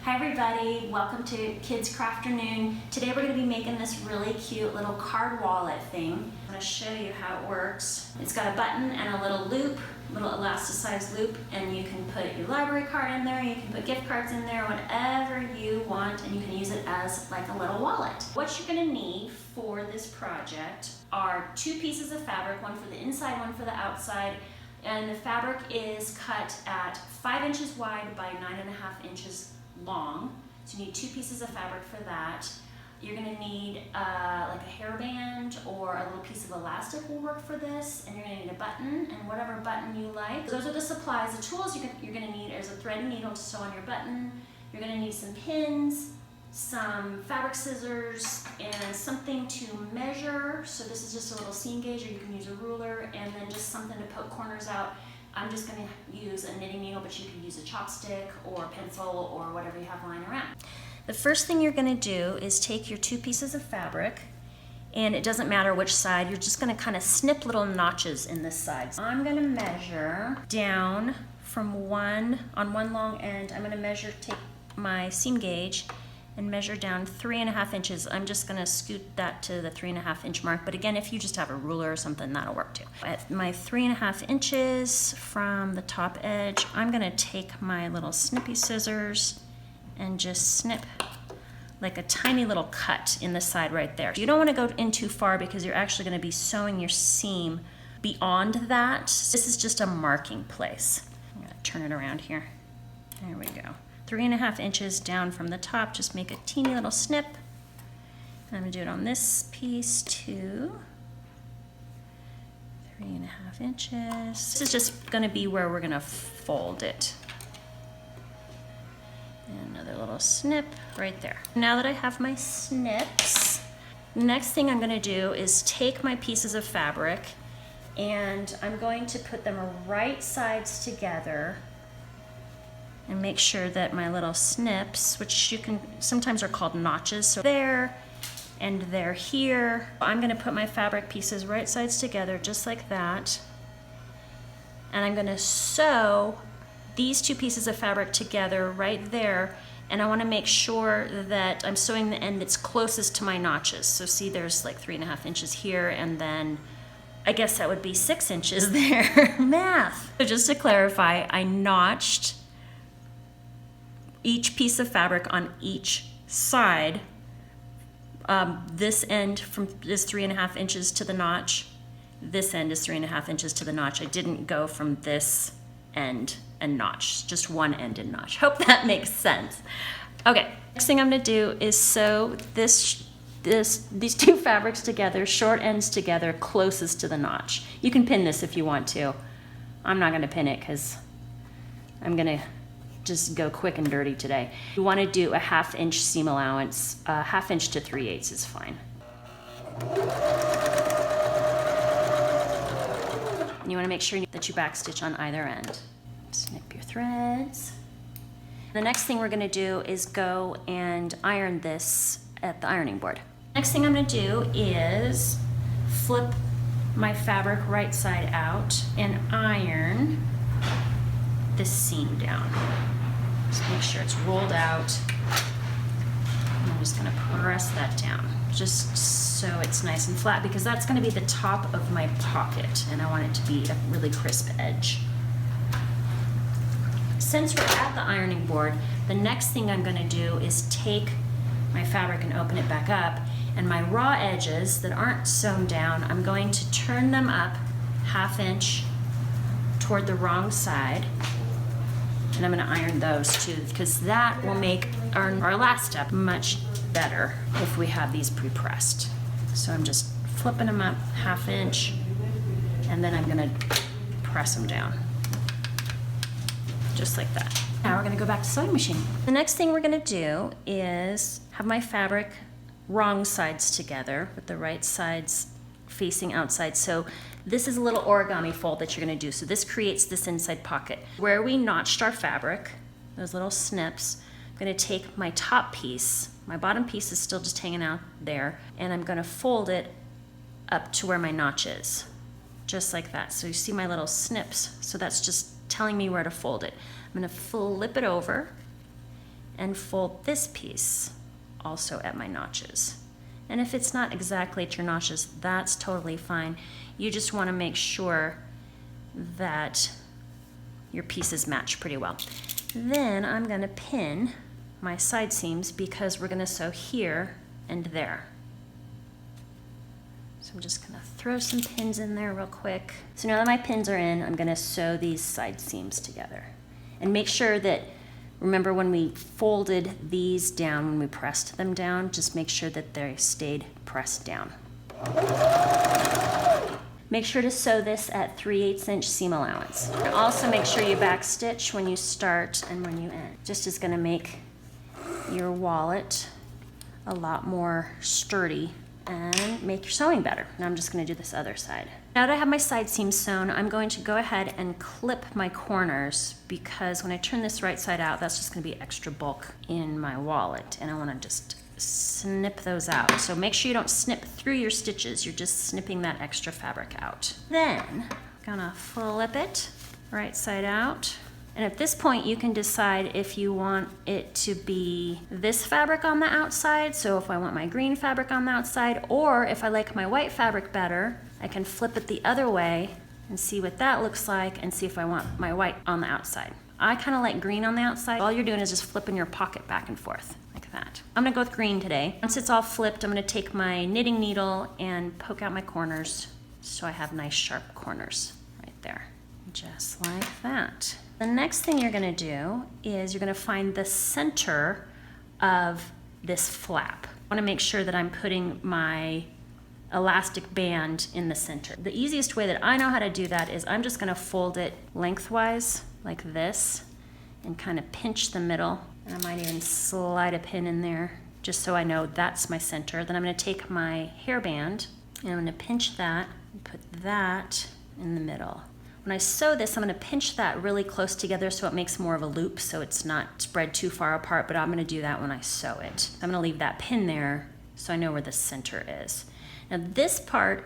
Hi everybody, welcome to Kids Crafternoon. Today we're going to be making this really cute little card wallet thing. I'm going to show you how it works. It's got a button and a little loop, little elasticized loop, and you can put your library card in there, you can put gift cards in there, whatever you want, and you can use it as like a little wallet. What you're going to need for this project are 2 pieces of fabric, one for the inside, one for the outside. And the fabric is cut at 5 inches wide by 9.5 inches long. So you need 2 pieces of fabric for that. You're going to need like a hairband or a little piece of elastic will work for this. And you're going to need a button and whatever button you like. Those are the supplies. The tools you're going to need is a thread and needle to sew on your button. You're going to need some pins, some fabric scissors, and something to measure. So this is just a little seam gauge, or you can use a ruler, and then just something to poke corners out. I'm just going to use a knitting needle, but you can use a chopstick or a pencil or whatever you have lying around. The first thing you're going to do is take your 2 pieces of fabric, and it doesn't matter which side, you're just going to kind of snip little notches in this side. So I'm going to measure down from on one long end. I'm going to take my seam gauge and measure down 3.5 inches. I'm just gonna scoot that to the 3.5 inch mark, but again, if you just have a ruler or something, that'll work too. At my 3.5 inches from the top edge, I'm gonna take my little snippy scissors and just snip like a tiny little cut in the side right there. You don't wanna go in too far because you're actually gonna be sewing your seam beyond that. This is just a marking place. I'm gonna turn it around here. There we go. 3.5 inches down from the top, just make a teeny little snip. And I'm gonna do it on this piece too. 3.5 inches. This is just gonna be where we're gonna fold it. And another little snip right there. Now that I have my snips, next thing I'm gonna do is take my pieces of fabric and I'm going to put them right sides together and make sure that my little snips, which you can sometimes are called notches, so there and there here. I'm gonna put my fabric pieces right sides together just like that, and I'm gonna sew these 2 pieces of fabric together right there, and I want to make sure that I'm sewing the end that's closest to my notches. So see, there's like 3.5 inches here, and then I guess that would be 6 inches there. Math. So just to clarify, I notched each piece of fabric on each side. This end is 3.5 inches to the notch. This end is 3.5 inches to the notch. I didn't go from this end and notch, just one end and notch. Hope that makes sense. Okay, next thing I'm gonna do is sew these 2 fabrics together, short ends together, closest to the notch. You can pin this if you want to. I'm not gonna pin it because I'm gonna just go quick and dirty today. You want to do a 1/2 inch seam allowance. 1/2 inch to 3/8 is fine. And you want to make sure that you backstitch on either end. Snip your threads. The next thing we're going to do is go and iron this at the ironing board. Next thing I'm going to do is flip my fabric right side out and iron this seam down. Just make sure it's rolled out. And I'm just gonna press that down, just so it's nice and flat, because that's gonna be the top of my pocket, and I want it to be a really crisp edge. Since we're at the ironing board, the next thing I'm gonna do is take my fabric and open it back up, and my raw edges that aren't sewn down, I'm going to turn them up 1/2 inch toward the wrong side. And I'm gonna iron those too, because that will make our last step much better if we have these pre-pressed. So I'm just flipping them up 1/2 inch, and then I'm gonna press them down, just like that. Now we're gonna go back to sewing machine. The next thing we're gonna do is have my fabric wrong sides together with the right sides facing outside. So this is a little origami fold that you're gonna do. So this creates this inside pocket. Where we notched our fabric, those little snips, I'm gonna take my top piece, my bottom piece is still just hanging out there, and I'm gonna fold it up to where my notch is, just like that. So you see my little snips, so that's just telling me where to fold it. I'm gonna flip it over and fold this piece also at my notches. And if it's not exactly at your notches, that's totally fine. You just want to make sure that your pieces match pretty well. Then I'm going to pin my side seams because we're going to sew here and there. So I'm just going to throw some pins in there real quick. So now that my pins are in, I'm going to sew these side seams together. And make sure that, remember when we folded these down, when we pressed them down, just make sure that they stayed pressed down. Make sure to sew this at 3/8 inch seam allowance. Also make sure you back stitch when you start and when you end. Just is going to make your wallet a lot more sturdy and make your sewing better. Now I'm just going to do this other side. Now that I have my side seams sewn, I'm going to go ahead and clip my corners because when I turn this right side out, that's just going to be extra bulk in my wallet, and I want to just snip those out. So make sure you don't snip through your stitches, you're just snipping that extra fabric out. Then I'm gonna flip it right side out. And at this point, you can decide if you want it to be this fabric on the outside, so if I want my green fabric on the outside, or if I like my white fabric better, I can flip it the other way and see what that looks like and see if I want my white on the outside. I kind of like green on the outside. All you're doing is just flipping your pocket back and forth like that. I'm gonna go with green today. Once it's all flipped, I'm gonna take my knitting needle and poke out my corners so I have nice sharp corners right there, just like that. The next thing you're gonna do is you're gonna find the center of this flap. I wanna make sure that I'm putting my elastic band in the center. The easiest way that I know how to do that is I'm just gonna fold it lengthwise like this and kind of pinch the middle. And I might even slide a pin in there just so I know that's my center. Then I'm gonna take my hairband and I'm gonna pinch that and put that in the middle. When I sew this, I'm gonna pinch that really close together so it makes more of a loop so it's not spread too far apart, but I'm gonna do that when I sew it. I'm gonna leave that pin there so I know where the center is. Now this part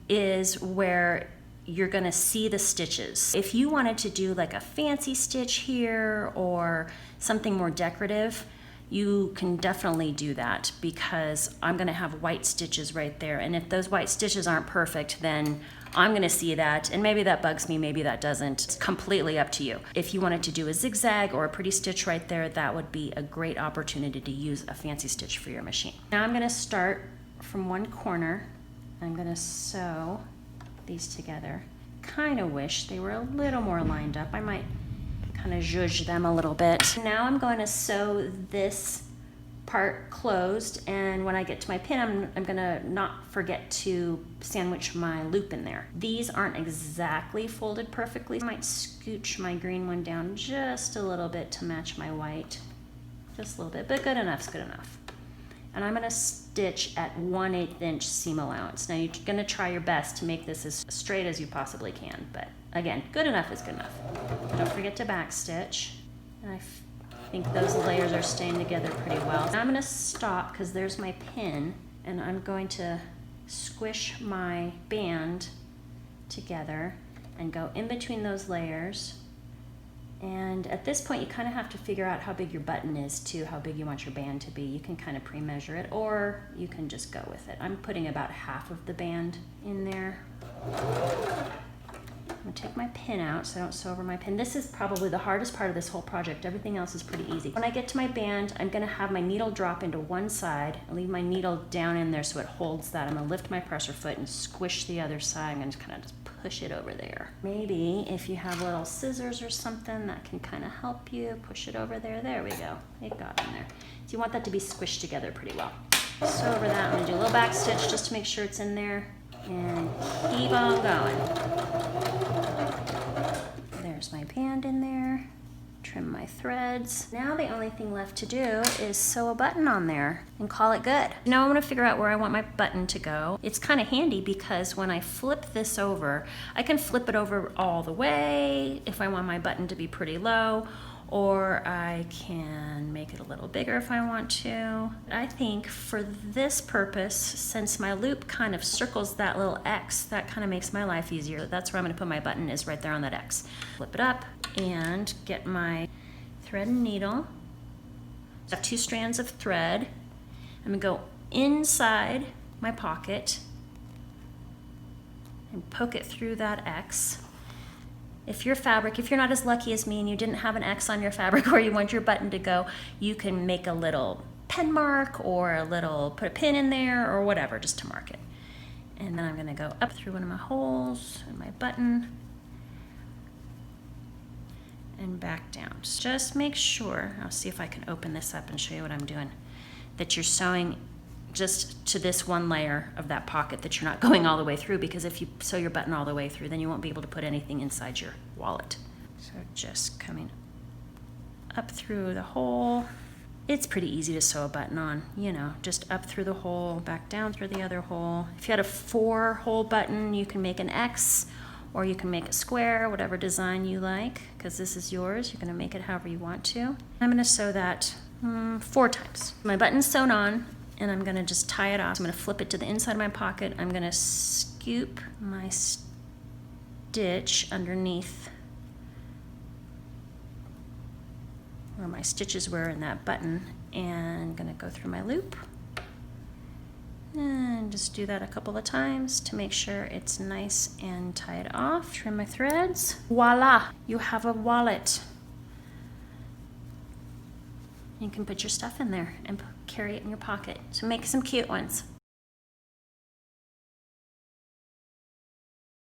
is where you're gonna see the stitches. If you wanted to do like a fancy stitch here or something more decorative, you can definitely do that because I'm gonna have white stitches right there. And if those white stitches aren't perfect, then I'm gonna see that, and maybe that bugs me, maybe that doesn't. It's completely up to you. If you wanted to do a zigzag or a pretty stitch right there, that would be a great opportunity to use a fancy stitch for your machine. Now I'm gonna start from one corner. I'm gonna sew these together. Kind of wish they were a little more lined up. I might kind of zhuzh them a little bit. Now I'm going to sew this part closed, and when I get to my pin, I'm gonna not forget to sandwich my loop in there. These aren't exactly folded perfectly. I might scooch my green one down just a little bit to match my white. Just a little bit, but good enough's good enough. And I'm gonna stitch at 1/8 inch seam allowance. Now you're gonna try your best to make this as straight as you possibly can, but again, good enough is good enough. Don't forget to back stitch. And I think those layers are staying together pretty well. Now I'm gonna stop because there's my pin, and I'm going to squish my band together and go in between those layers. And at this point, you kind of have to figure out how big your button is too, how big you want your band to be. You can kind of pre-measure it, or you can just go with it. I'm putting about half of the band in there. I'm gonna take my pin out so I don't sew over my pin. This is probably the hardest part of this whole project. Everything else is pretty easy. When I get to my band, I'm gonna have my needle drop into one side and leave my needle down in there so it holds that. I'm gonna lift my presser foot and squish the other side. I'm gonna kind of just push it over there. Maybe if you have little scissors or something that can kind of help you, push it over there. There we go. It got in there. So you want that to be squished together pretty well. Sew over that. I'm gonna do a little back stitch just to make sure it's in there. And keep on going. There's my band in there. Trim my threads. Now the only thing left to do is sew a button on there and call it good. Now I want to figure out where I want my button to go. It's kind of handy because when I flip this over, I can flip it over all the way if I want my button to be pretty low, or I can make it a little bigger if I want to. I think for this purpose, since my loop kind of circles that little X, that kind of makes my life easier. That's where I'm gonna put my button, is right there on that X. Flip it up and get my thread and needle, I have 2 strands of thread. I'm gonna go inside my pocket and poke it through that X. If your fabric, if you're not as lucky as me and you didn't have an X on your fabric where you want your button to go, you can make a little pen mark or a little, put a pin in there or whatever just to mark it. And then I'm gonna go up through one of my holes in my button and back down. Just make sure, I'll see if I can open this up and show you what I'm doing, that you're sewing just to this one layer of that pocket, that you're not going all the way through, because if you sew your button all the way through, then you won't be able to put anything inside your wallet. So just coming up through the hole. It's pretty easy to sew a button on, you know, just up through the hole, back down through the other hole. If you had a 4-hole button, you can make an X, or you can make a square, whatever design you like, because this is yours. You're gonna make it however you want to. I'm gonna sew that 4 times. My button's sewn on, and I'm gonna just tie it off. I'm gonna flip it to the inside of my pocket. I'm gonna scoop my stitch underneath where my stitches were in that button, and I'm gonna go through my loop and just do that a couple of times to make sure it's nice and tied off. Trim my threads. Voila, you have a wallet. You can put your stuff in there and carry it in your pocket. So make some cute ones.